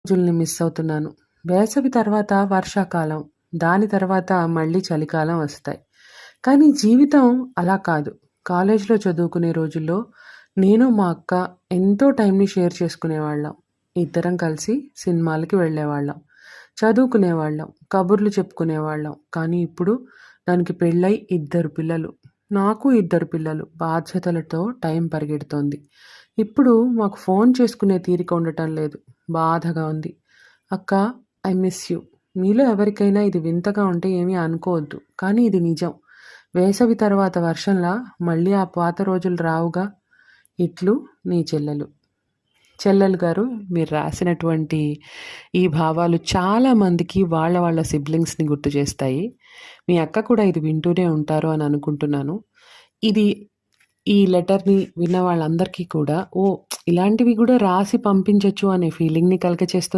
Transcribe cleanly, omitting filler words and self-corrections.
రోజుల్ని miss అవుతున్నాను. వేసవి తర్వాత వర్షాకాలం, దాని తర్వాత మళ్ళీ చలికాలం వస్తాయి. కానీ జీవితం అలా కాదు. కాలేజ్‌లో చదువుకునే రోజుల్లో నేను, మా అక్క ఎంతో టైంని షేర్ చేసుకునేవాళ్ళం. ఇద్దరం కలిసి సినిమాలకి వెళ్ళేవాళ్ళం, చదువుకునేవాళ్ళం, కబుర్లు చెప్పుకునేవాళ్ళం. కానీ ఇప్పుడు దానికి పెళ్ళై 2 పిల్లలు. నాకు 2 పిల్లలు. బాధ్యతలతో టైం పరిగెడుతోంది. ఇప్పుడు మాకు ఫోన్ చేసుకునే తీరిక ఉండటం లేదు. బాధగా ఉంది. అక్క, ఐ మిస్ యూ. మీలో ఎవరికైనా ఇది వింతగా ఉంటే ఏమీ అనుకోవద్దు. కానీ ఇది నిజం. వేసవి తర్వాత వర్షంలా మళ్ళీ ఆ పాత రోజులు రావుగా. ఇట్లు నీ చెల్లెలు. చెల్లెలు గారు, మీరు రాసినటువంటి ఈ భావాలు చాలా మందికి వాళ్ళ వాళ్ళ సిబ్లింగ్స్‌ని గుర్తు చేస్తాయి. మీ అక్క కూడా ఇది వింటూనే ఉంటారు అని అనుకుంటున్నాను. ఇది ఈ లెటర్‌ని విన్న వాళ్ళందరికీ కూడా ఓహ్! ఇలాంటివి కూడా రాసి పంపించొచ్చు అనే ఫీలింగ్‌ని కలగచేస్తుంది.